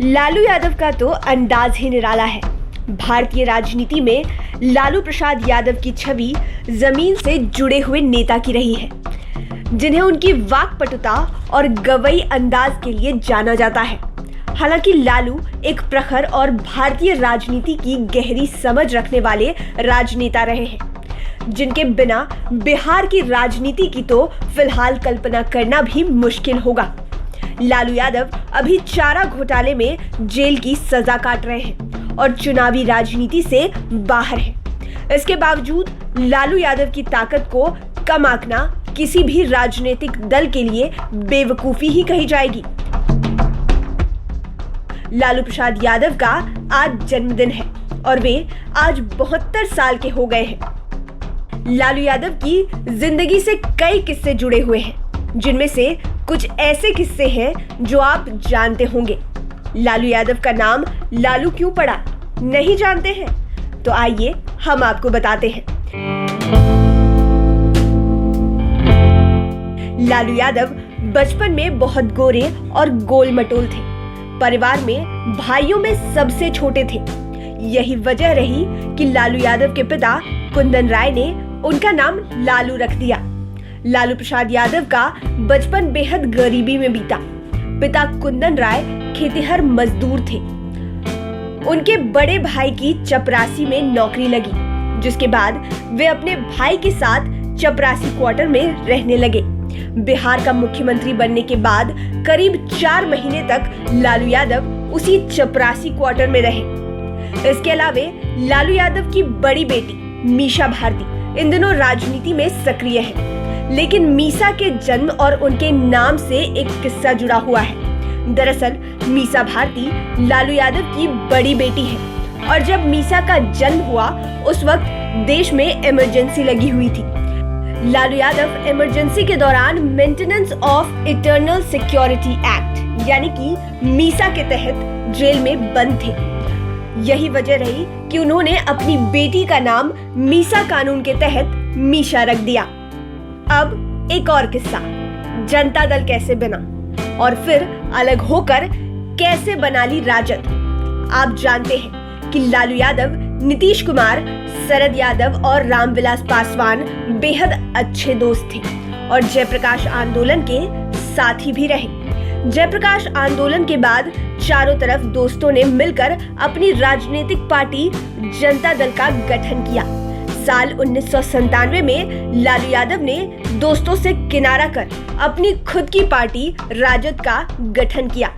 लालू यादव का तो अंदाज ही निराला है। भारतीय राजनीति में लालू प्रसाद यादव की छवि जमीन से जुड़े हुए नेता की रही है, जिन्हें उनकी वाक्पटुता और गवई अंदाज के लिए जाना जाता है। हालांकि लालू एक प्रखर और भारतीय राजनीति की गहरी समझ रखने वाले राजनेता रहे हैं, जिनके बिना बिहार की राजनीति की तो फिलहाल कल्पना करना भी मुश्किल होगा। लालू यादव अभी चारा घोटाले में जेल की सजा काट रहे हैं और चुनावी राजनीति से बाहर हैं। इसके बावजूद लालू यादव की ताकत को कम आंकना किसी भी राजनीतिक दल के लिए बेवकूफी ही कही जाएगी। लालू प्रसाद यादव का आज जन्मदिन है और वे आज 72 साल के हो गए हैं। लालू यादव की जिंदगी से कई किस्से जुड़े हुए हैं, जिनमें से कुछ ऐसे किस्से हैं जो आप जानते होंगे। लालू यादव का नाम लालू क्यों पड़ा, नहीं जानते हैं? तो आइए हम आपको बताते हैं। लालू यादव बचपन में बहुत गोरे और गोल मटोल थे। परिवार में भाइयों में सबसे छोटे थे। यही वजह रही कि लालू यादव के पिता कुंदन राय ने उनका नाम लालू रख दिया। लालू प्रसाद यादव का बचपन बेहद गरीबी में बीता। पिता कुंदन राय खेतिहर मजदूर थे। उनके बड़े भाई की चपरासी में नौकरी लगी, जिसके बाद वे अपने भाई के साथ चपरासी क्वार्टर में रहने लगे। बिहार का मुख्यमंत्री बनने के बाद करीब 4 महीने तक लालू यादव उसी चपरासी क्वार्टर में रहे। इसके अलावे लालू यादव की बड़ी बेटी मीसा भारती इन दिनों राजनीति में सक्रिय है। लेकिन मीसा के जन्म और उनके नाम से एक किस्सा जुड़ा हुआ है। दरअसल मीसा भारती लालू यादव की बड़ी बेटी है और जब मीसा का जन्म हुआ उस वक्त देश में इमरजेंसी लगी हुई थी। लालू यादव इमरजेंसी के दौरान maintenance of internal security act यानी कि मीसा के तहत जेल में बंद थे। यही वजह रही कि उन्होंने अपनी बेटी का नाम मीसा कानून के तहत मीशा रख दिया। अब एक और किस्सा, जनता दल कैसे बना और फिर अलग होकर कैसे बना ली राजद। आप जानते हैं कि लालू यादव, नीतीश कुमार, शरद यादव और रामविलास पासवान बेहद अच्छे दोस्त थे और जयप्रकाश आंदोलन के साथी भी रहे। जयप्रकाश आंदोलन के बाद चारों तरफ दोस्तों ने मिलकर अपनी राजनीतिक पार्टी जनता दल का गठन किया। साल 1997 में लालू यादव ने दोस्तों से किनारा कर अपनी खुद की पार्टी राजद का गठन किया।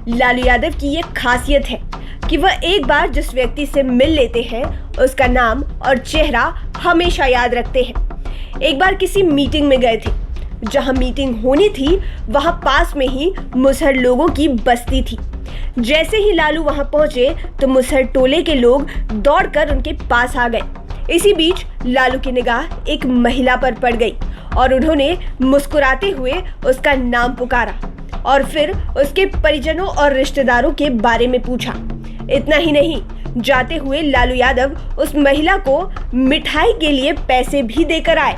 लालू यादव की ये खासियत है कि वह एक बार जिस व्यक्ति से मिल लेते हैं उसका नाम और चेहरा हमेशा याद रखते हैं। एक बार किसी मीटिंग में गए थे। जहां मीटिंग होनी थी वहां पास में ही मुसहर लोगों की बस्ती थी। जैसे ही लालू वहां पहुंचे तो मुसहर टोले के लोग दौड़कर उनके पास आ गए। इसी बीच लालू की निगाह एक महिला पर पड़ गई और उन्होंने मुस्कुराते हुए उसका नाम पुकारा और फिर उसके परिजनों और रिश्तेदारों के बारे में पूछा। इतना ही नहीं, जाते हुए लालू यादव उस महिला को मिठाई के लिए पैसे भी देकर आए।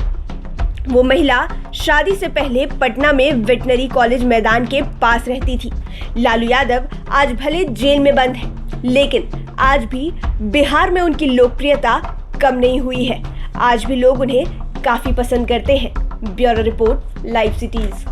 वो महिला शादी से पहले पटना में वेटनरी कॉलेज मैदान के पास रहती थी। लालू यादव आज भले जेल में बंद है, लेकिन आज भी बिहार में उनकी लोकप्रियता कम नहीं हुई है। आज भी लोग उन्हें काफी पसंद करते हैं। Bureau report, live cities.